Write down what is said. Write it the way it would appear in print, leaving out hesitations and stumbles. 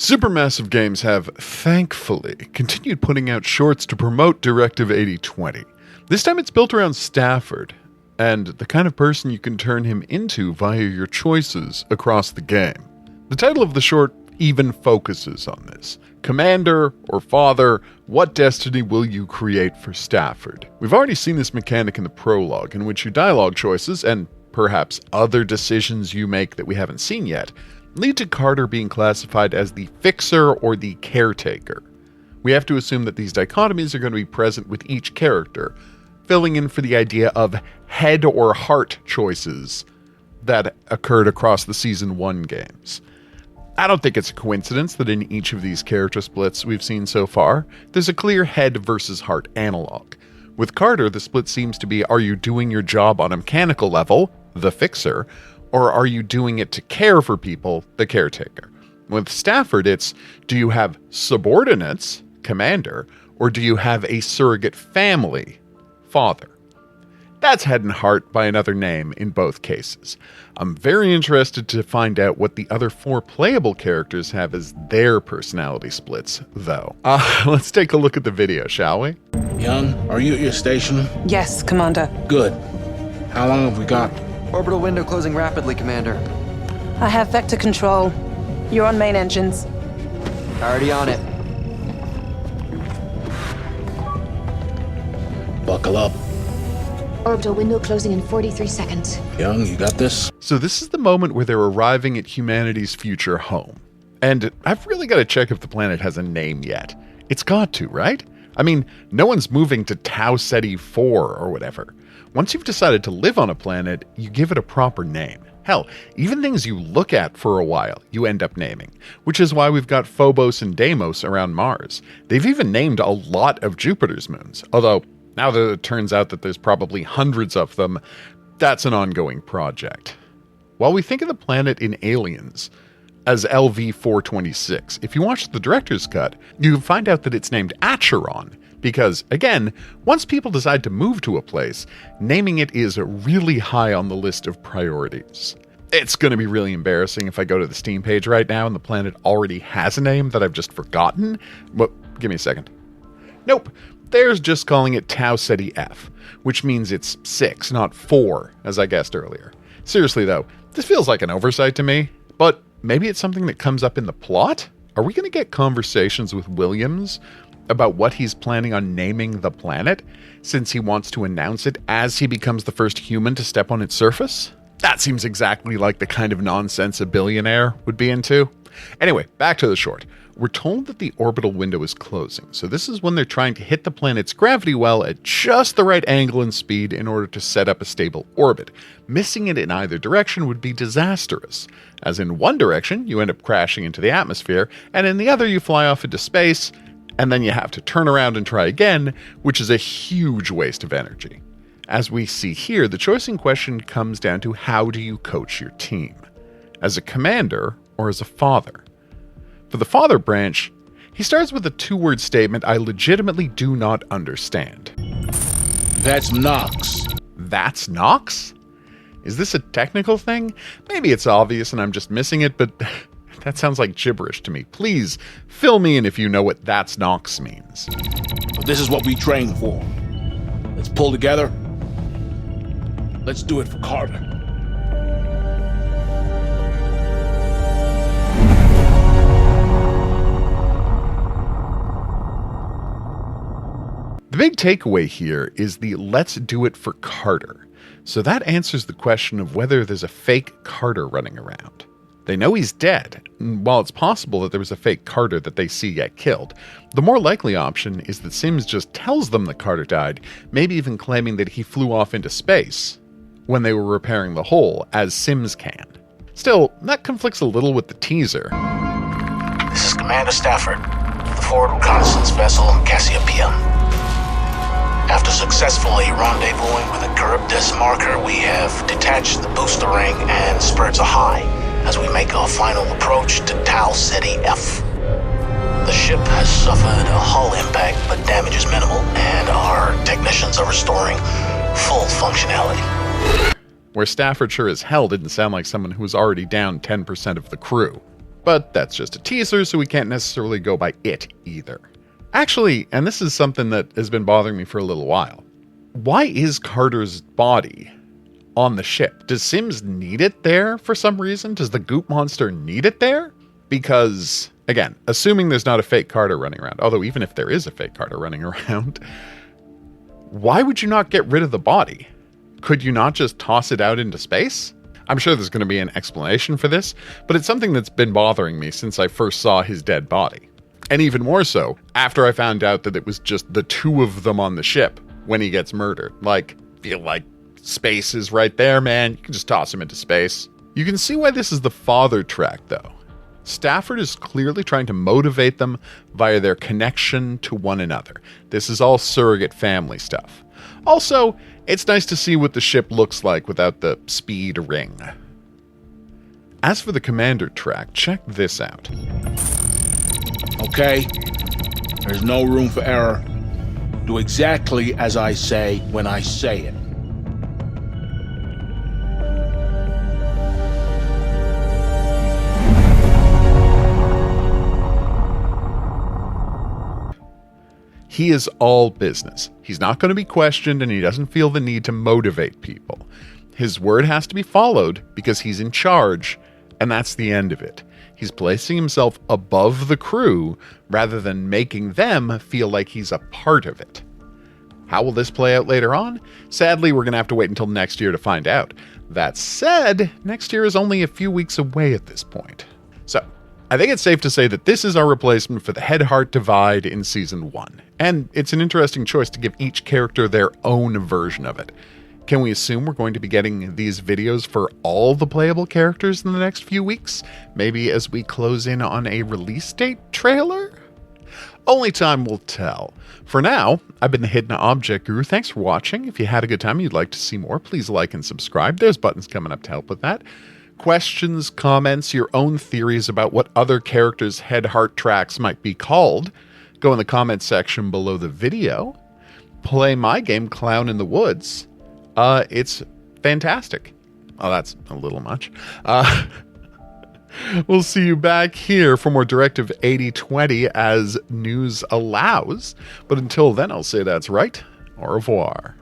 Supermassive Games have, thankfully, continued putting out shorts to promote Directive 8020. This time it's built around Stafford, and the kind of person you can turn him into via your choices across the game. The title of the short even focuses on this. Commander or Father, what destiny will you create for Stafford? We've already seen this mechanic in the prologue, in which your dialogue choices, and perhaps other decisions you make that we haven't seen yet, lead to Carter being classified as the fixer or the caretaker. We have to assume that these dichotomies are going to be present with each character, filling in for the idea of head or heart choices that occurred across the Season 1 games. I don't think it's a coincidence that in each of these character splits we've seen so far, there's a clear head versus heart analog. With Carter, the split seems to be, are you doing your job on a mechanical level, the fixer, or are you doing it to care for people, the caretaker? With Stafford, it's, do you have subordinates, commander, or do you have a surrogate family, father? That's head and heart by another name in both cases. I'm very interested to find out what the other 4 playable characters have as their personality splits, though. Let's take a look at the video, shall we? Young, are you at your station? Yes, Commander. Good. How long have we got? Orbital window closing rapidly, Commander. I have vector control. You're on main engines. Already on it. Buckle up. Orbital window closing in 43 seconds. Young, you got this? So this is the moment where they're arriving at humanity's future home. And I've really got to check if the planet has a name yet. It's got to, right? I mean, no one's moving to Tau Ceti 4 or whatever. Once you've decided to live on a planet, you give it a proper name. Hell, even things you look at for a while, you end up naming. Which is why we've got Phobos and Deimos around Mars. They've even named a lot of Jupiter's moons. Although, now that it turns out that there's probably hundreds of them, that's an ongoing project. While we think of the planet in Aliens as LV-426, if you watch the director's cut, you find out that it's named Acheron. Because, again, once people decide to move to a place, naming it is really high on the list of priorities. It's going to be really embarrassing if I go to the Steam page right now and the planet already has a name that I've just forgotten. But give me a second. Nope, there's just calling it Tau Ceti F, which means it's 6, not 4, as I guessed earlier. Seriously though, this feels like an oversight to me, but maybe it's something that comes up in the plot? Are we going to get conversations with Williams about what he's planning on naming the planet, since he wants to announce it as he becomes the first human to step on its surface? That seems exactly like the kind of nonsense a billionaire would be into. Anyway, back to the short. We're told that the orbital window is closing, so this is when they're trying to hit the planet's gravity well at just the right angle and speed in order to set up a stable orbit. Missing it in either direction would be disastrous, as in one direction you end up crashing into the atmosphere, and in the other you fly off into space, and then you have to turn around and try again, which is a huge waste of energy. As we see here, the choice in question comes down to how do you coach your team? As a commander or as a father? For the father branch, he starts with a 2-word statement I legitimately do not understand. That's Nox. That's Nox? Is this a technical thing? Maybe it's obvious and I'm just missing it, but that sounds like gibberish to me. Please, fill me in if you know what that's Nox means. This is what we train for. Let's pull together. Let's do it for Carter. The big takeaway here is the let's do it for Carter. So that answers the question of whether there's a fake Carter running around. They know he's dead, and while it's possible that there was a fake Carter that they see get killed, the more likely option is that Sims just tells them that Carter died, maybe even claiming that he flew off into space when they were repairing the hole, as Sims can. Still, that conflicts a little with the teaser. This is Commander Stafford, the forward reconnaissance vessel Cassiopeia. After successfully rendezvousing with a Charybdis marker, we have detached the booster ring and spurts a high as we make our final approach to Tau Ceti F. The ship has suffered a hull impact, but damage is minimal, and our technicians are restoring full functionality. Where Stafford sure as hell didn't sound like someone who was already down 10% of the crew. But that's just a teaser, so we can't necessarily go by it either. Actually, and this is something that has been bothering me for a little while, why is Carter's body on the ship? Does Sims need it there for some reason? Does the goop monster need it there? Because, again, assuming there's not a fake Carter running around, although even if there is a fake Carter running around, why would you not get rid of the body? Could you not just toss it out into space? I'm sure there's going to be an explanation for this, but it's something that's been bothering me since I first saw his dead body. And even more so, after I found out that it was just the two of them on the ship when he gets murdered. Feel like space is right there, man. You can just toss him into space. You can see why this is the father track, though. Stafford is clearly trying to motivate them via their connection to one another. This is all surrogate family stuff. Also, it's nice to see what the ship looks like without the speed ring. As for the commander track, check this out. Okay? There's no room for error. Do exactly as I say when I say it. He is all business. He's not going to be questioned, and he doesn't feel the need to motivate people. His word has to be followed because he's in charge, and that's the end of it. He's placing himself above the crew rather than making them feel like he's a part of it. How will this play out later on? Sadly, we're going to have to wait until next year to find out. That said, next year is only a few weeks away at this point. So, I think it's safe to say that this is our replacement for the head-heart divide in Season 1. And it's an interesting choice to give each character their own version of it. Can we assume we're going to be getting these videos for all the playable characters in the next few weeks? Maybe as we close in on a release date trailer? Only time will tell. For now, I've been the Hidden Object Guru. Thanks for watching. If you had a good time and you'd like to see more, please like and subscribe. There's buttons coming up to help with that. Questions, comments, your own theories about what other characters' head-heart tracks might be called, go in the comments section below the video. Play my game, Clown in the Woods. It's fantastic. Oh, that's a little much. We'll see you back here for more Directive 8020 as news allows. But until then, I'll say that's right. Au revoir.